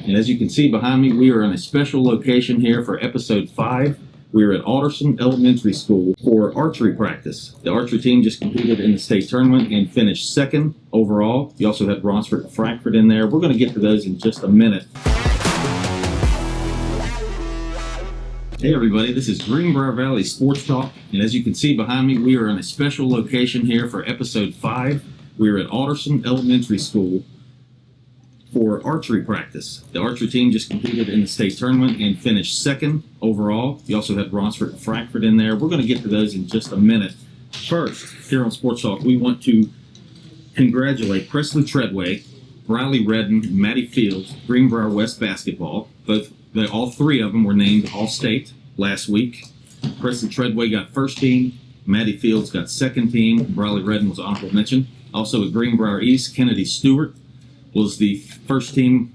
And as you can see behind me, we are in a special location here for episode 5. We are at Alderson Elementary School for archery practice. The archery team just competed in the state tournament and finished 2nd overall. You also had Bronsford and Frankfurt in there. We're going to get to those in just a minute. Hey everybody, this is Greenbrier Valley Sports Talk. And as you can see behind me, we are in a special location here for episode 5. We are at Alderson Elementary School for archery practice. The archery team just competed in the state tournament and finished 2nd overall. You also had Bronsford and Frankfurt in there. We're going to get to those in just a minute. First, here on Sports Talk, we want to congratulate Presley Treadway, Riley Redden, and Maddie Fields, Greenbrier West basketball. All 3 of them were named All-State last week. Presley Treadway got first team, Maddie Fields got second team, Riley Redden was honorable mention. Also at Greenbrier East, Kennedy Stewart was the first team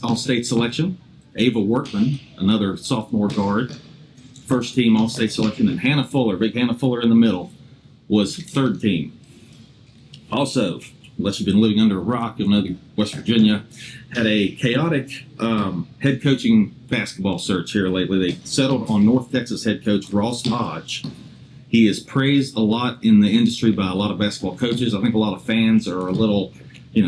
All-State selection. Ava Workman, another sophomore guard, first team All-State selection. And Hannah Fuller, big Hannah Fuller in the middle, was third team. Also, unless you've been living under a rock, you'll know that West Virginia had a chaotic head coaching basketball search here lately. They settled on North Texas head coach Ross Hodge. He is praised a lot in the industry by a lot of basketball coaches. I think a lot of fans are a little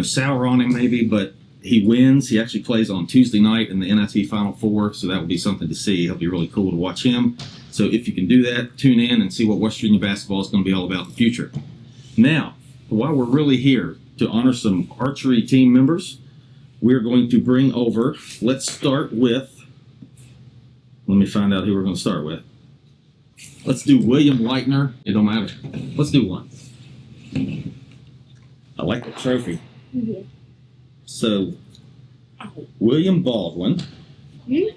sour on him maybe, but he wins. He actually plays on Tuesday night in the NIT Final Four, so that will be something to see. It'll be really cool to watch him. So if you can do that, tune in and see what West Virginia basketball is going to be all about in the future. Now, while we're really here to honor some archery team members, we're going to bring over, let me find out who we're going to start with. Let's do William Lightner. It don't matter. Let's do one. I like the trophy. Yeah. So, William Baldwin,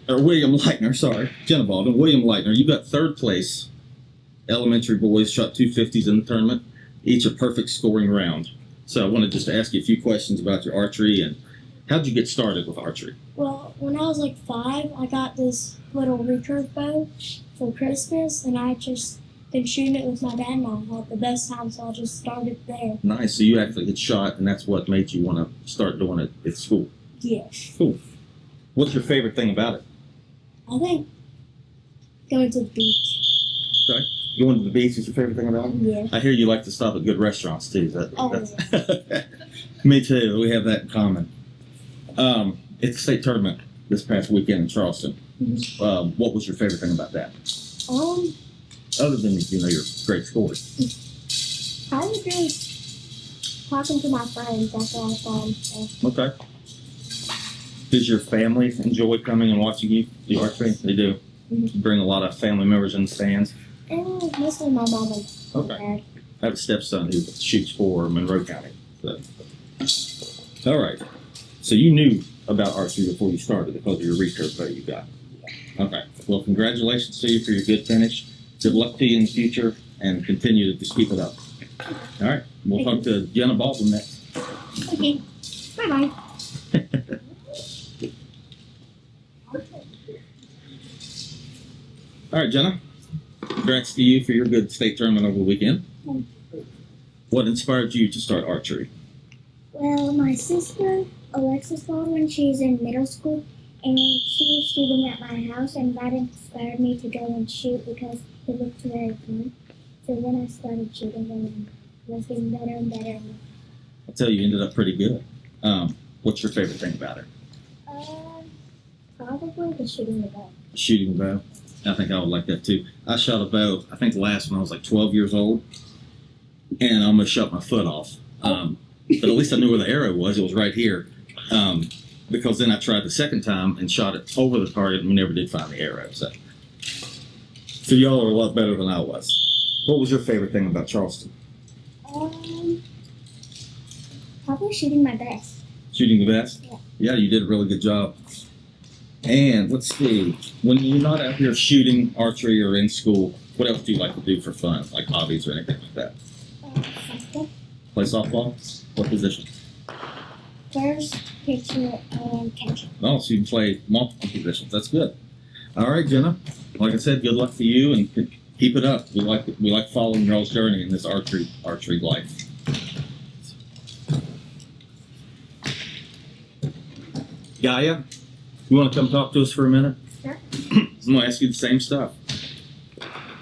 or William Lightner, sorry, Jenna Baldwin, William Lightner, you got third place. Elementary boys shot 250s in the tournament, each a perfect scoring round. So I wanted just to ask you a few questions about your archery and how'd you get started with archery? Well, when I was like 5, I got this little recurve bow for Christmas, and I just been shooting it with my dad, and I had the best time, so I just started there. Nice. So you actually get shot, and that's what made you want to start doing it at school? Yes. Cool. What's your favorite thing about it? I think going to the beach. Okay. Going to the beach is your favorite thing about it? Yeah. I hear you like to stop at good restaurants, too. Yeah. Me too. We have that in common. It's a state tournament this past weekend in Charleston. Mm-hmm. What was your favorite thing about that? Other than, your great scores. Probably just talking to my friends after I saw them. So. Okay. Does your family enjoy coming and watching you do archery? They do. Mm-hmm. You bring a lot of family members in the stands? Mostly my mom and dad. I have a stepson who shoots for Monroe County. So. All right. So you knew about archery before you started because of your recurve bow you got. Okay. Well, congratulations to you for your good finish. Good luck to you in the future, and continue to just keep it up. All right. We'll talk to Jenna Baldwin next. Okay. Bye-bye. All right, Jenna. Congrats to you for your good state tournament over the weekend. What inspired you to start archery? Well, my sister, Alexis Baldwin, she's in middle school, and she was shooting at my house, and that inspired me to go and shoot because it looked very fun. So then I started shooting, and I was getting better and better. I'll tell you, ended up pretty good. What's your favorite thing about it? Probably the shooting the bow. Shooting the bow? I think I would like that too. I shot a bow, I think last when I was like 12 years old, and I almost shot my foot off. But at least I knew where the arrow was. It was right here. Because then I tried the second time and shot it over the target, and we never did find the arrow. So y'all are a lot better than I was. What was your favorite thing about Charleston? Probably shooting my best. Shooting the best? Yeah. Yeah, you did a really good job. And let's see, when you're not out here shooting archery or in school, what else do you like to do for fun, like hobbies or anything like that? Softball. Play softball? What position? First, pitcher, and catcher. Oh, so you can play multiple positions. That's good. All right, Jenna. Like I said, good luck to you, and keep it up. We like following y'all's journey in this archery life. Gaya, You want to come talk to us for a minute? Sure. I'm going to ask you the same stuff.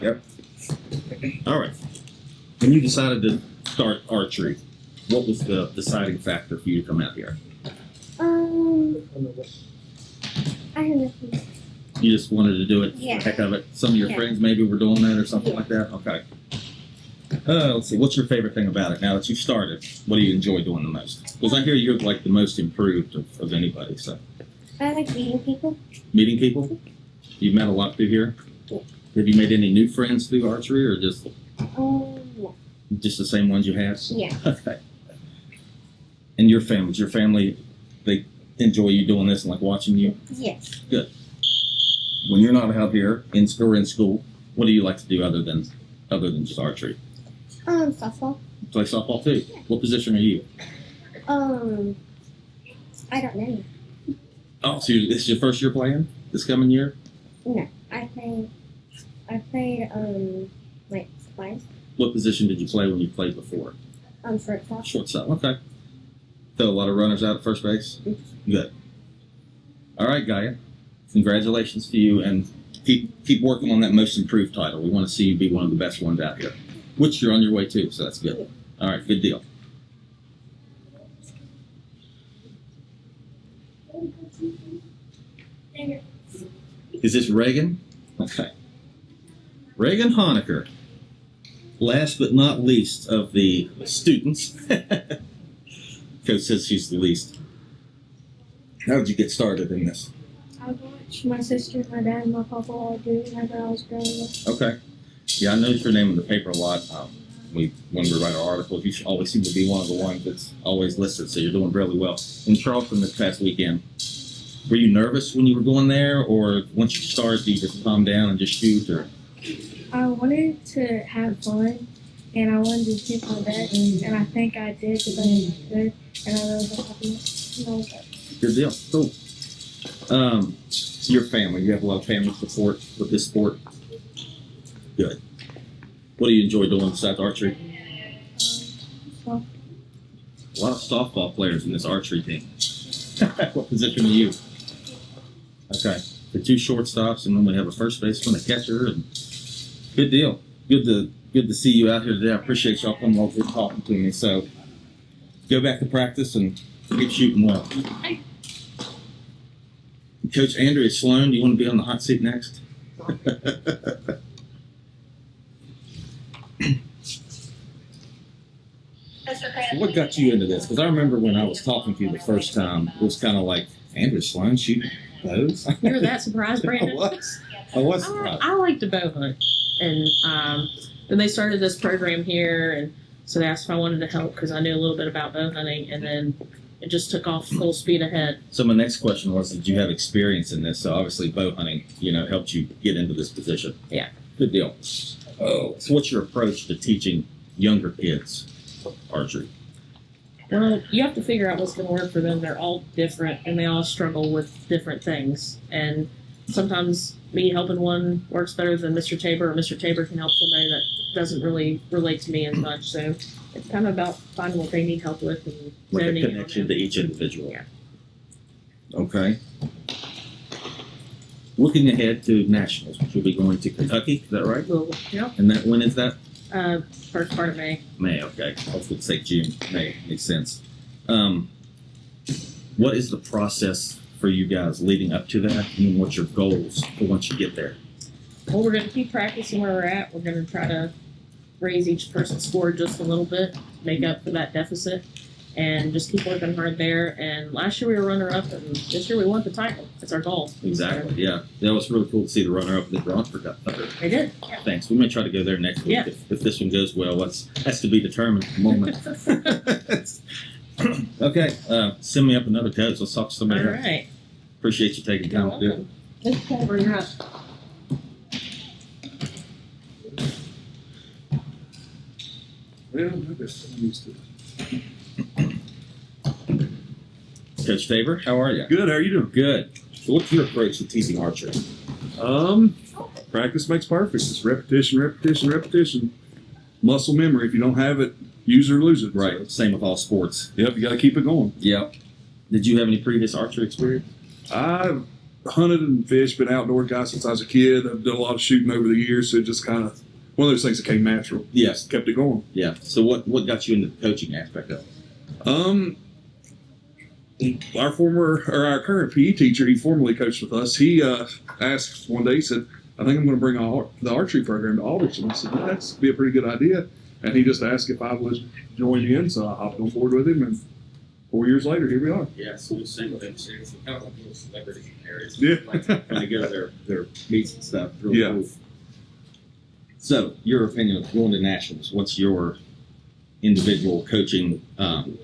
Yep. All right. When you decided to start archery, what was the deciding factor for you to come out here? I have a few. You just wanted to do it Yeah. for the heck of it. Some of your friends maybe were doing that or something like that? Okay. Let's see. What's your favorite thing about it now that you've started? What do you enjoy doing the most? Because I hear you're like the most improved of anybody. So I like meeting people. meeting people? You've met a lot through here? Yeah. Have you made any new friends through archery or just Yeah. the same ones you had? Yeah. Okay. And your family, they enjoy you doing this and like watching you? Yes. When you're not out here in school, what do you like to do other than just archery? Softball. Play softball too? Yeah. What position are you? I don't know. Oh, so this is your first year playing this coming year? No. I played, like, twice. What position did you play when you played before? Shortstop. Shortstop. Okay. Throw a lot of runners out at first base? Good. All right, Gaya. Congratulations to you, and keep working on that most improved title. We want to see you be one of the best ones out here, which you're on your way to, so that's good. All right, good deal. Is this Reagan? Okay. Reagan Honaker. Last but not least of the students. Coach says she's the least. How did you get started in this? I watched my sister, my dad, and my papa all do it whenever I was growing up. Okay. Yeah, I noticed your name in the paper a lot. When we write our articles, you always seem to be one of the ones that's always listed, so you're doing really well. In Charleston this past weekend, were you nervous when you were going there, or once you started, do you just calm down and just shoot? Or I wanted to have fun, and I wanted to kick my butt, and I think I did because I was good, and I really was happy. good deal. Cool. Your family, you have a lot of family support with this sport? Good. What do you enjoy doing besides archery? Well, A lot of softball players in this archery team. What position are you? Okay. The two shortstops, and then we have a first baseman, a catcher, and good deal. Good to see you out here today. I appreciate y'all coming over and talking to me. So go back to practice and keep shooting well. Coach Andrea Sloan, do you want to be on the hot seat next? What got you into this? Because I remember when I was talking to you the first time, it was kind of like, Andrea Sloan shooting bows? You were that surprised, Brandon? I was surprised. I like to bow hunt, and then they started this program here, and so they asked if I wanted to help because I knew a little bit about bow hunting, and then it just took off full speed ahead. So my next question was, did you have experience in this? So obviously bow hunting, helped you get into this position. Yeah. Good deal. Oh, so what's your approach to teaching younger kids archery? Well, you have to figure out what's going to work for them. They're all different, and they all struggle with different things. And sometimes me helping one works better than Mr. Tabor, or Mr. Tabor can help somebody that doesn't really relate to me as much. So it's kind of about finding what they need help with and With a zoning in on connection them. to each individual. Yeah. Okay. Looking ahead to nationals, which will be going to Kentucky, is that right? Well, yeah. And when is that? First part of May. May, okay. I was going to say June. May, makes sense. What is the process for you guys leading up to that? And what's your goals for once you get there? Well, we're going to keep practicing where we're at. We're going to try to raise each person's score just a little bit, make up for that deficit, and just keep working hard there. And last year we were runner-up, and this year we won the title. That's our goal. Exactly, yeah. That was really cool to see the runner-up in the Bronxford got third. They did. Yeah. Thanks. We may try to go there next week Yeah. if this one goes well. That's to be determined at the moment. Okay, send me up another coach. Let's talk to somebody All else. right. Appreciate you taking time to do it. Let's cover your up. Well, I guess I'm used to it. Coach Tabor, how are you? Good, how are you doing? Good. So what's your approach to teaching archery? Practice makes perfect. It's repetition, repetition, repetition. Muscle memory. If you don't have it, use it or lose it. Right. So, Same with all sports. yep, you got to keep it going. Yep. Did you have any previous archery experience? I hunted and fished, been outdoor guy since I was a kid. I've done a lot of shooting over the years, so it just kind of one of those things that came natural. Yes. Kept it going. Yeah. So what got you into the coaching aspect of it? Our current PE teacher, he formerly coached with us. He asked one day, he said, I think I'm going to bring the archery program to Alderson. I said, that'd be a pretty good idea. And he just asked if I would join in, so I hopped on board with him, and 4 years later, here we are. Yeah, so single them series, kind of like little celebrity areas. Yeah. When they go to their meets and stuff. Really Yeah. cool. So, your opinion of going to nationals, what's your individual coaching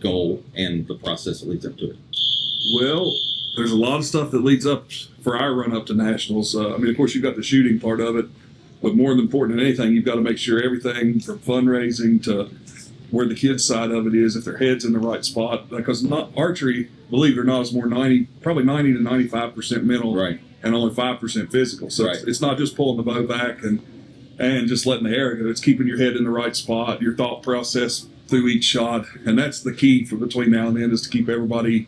goal and the process that leads up to it? Well, there's a lot of stuff that leads up for our run up to nationals. I mean, of course, you've got the shooting part of it, but more than important than anything, you've got to make sure everything from fundraising to where the kids' side of it is, if their head's in the right spot. Because archery, believe it or not, is probably 90 to 95% mental, Right. and only 5% physical. So Right. it's not just pulling the bow back and just letting the air go. It's keeping your head in the right spot, your thought process through each shot, and that's the key for between now and then, is to keep everybody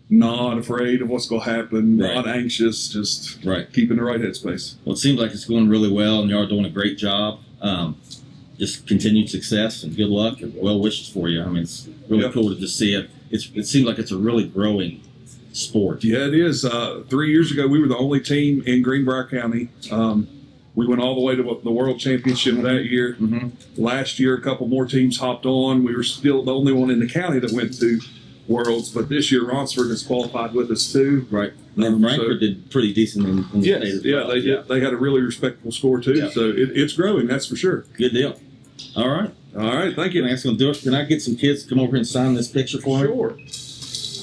not afraid of what's going to happen, Right. not anxious, just Right. keeping the right headspace. Well, it seems like it's going really well, and y'all are doing a great job. Just continued success and good luck and well wishes for you. I mean, it's really Yeah. cool to just see it. It seems like it's a really growing sport. Yeah, it is. 3 years ago, we were the only team in Greenbrier County. We went all the way to the World Championship that year. Mm-hmm. Last year, a couple more teams hopped on. We were still the only one in the county that went to Worlds, but this year Ronsford has qualified with us too. Right. And Frankfurt did pretty decent in the Yes, state as yeah, well. they did. They had a really respectable score too, Yeah. so it's growing. That's for sure. Good deal. All right. All right, thank I you. think that's going to do it. Can I get some kids to come over and sign this picture for me? Sure.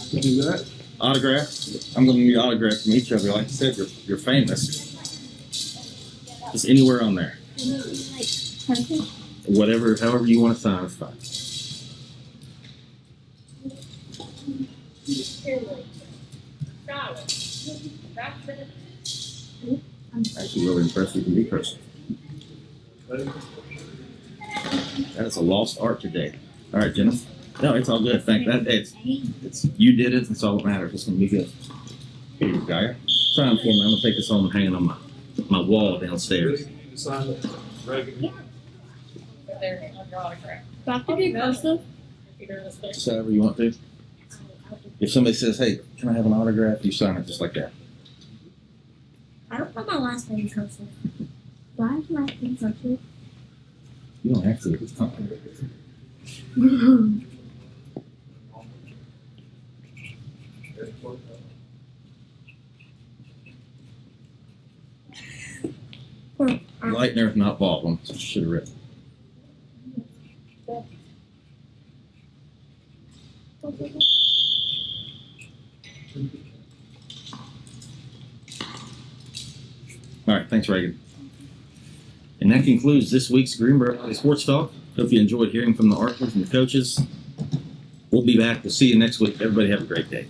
Can do that. Autograph. I'm going to need autograph from each of you. Like I said, you're famous. Just anywhere on there. Whatever, however you want to sign, it's fine. Actually, really impressed you can be person. That is a lost art today. All right, Jenna. No, it's all good. Thank that. It's you did it. That's all that matters. It's gonna be good. Here you go, Gaya. Sign for me. I'm gonna take this home and hang it on my wall downstairs. Just however you want to. If somebody says, "Hey, can I have an autograph?" You sign it just like that. I don't put my last name cursive. Do I have my last name cursive? You don't have to. It's fine. Lightner, not Baldwin. So you should have written. All right, thanks, Reagan. And that concludes this week's Greenbrier Valley Sports Talk. Hope you enjoyed hearing from the archers and the coaches. We'll be back. We'll see you next week. Everybody have a great day.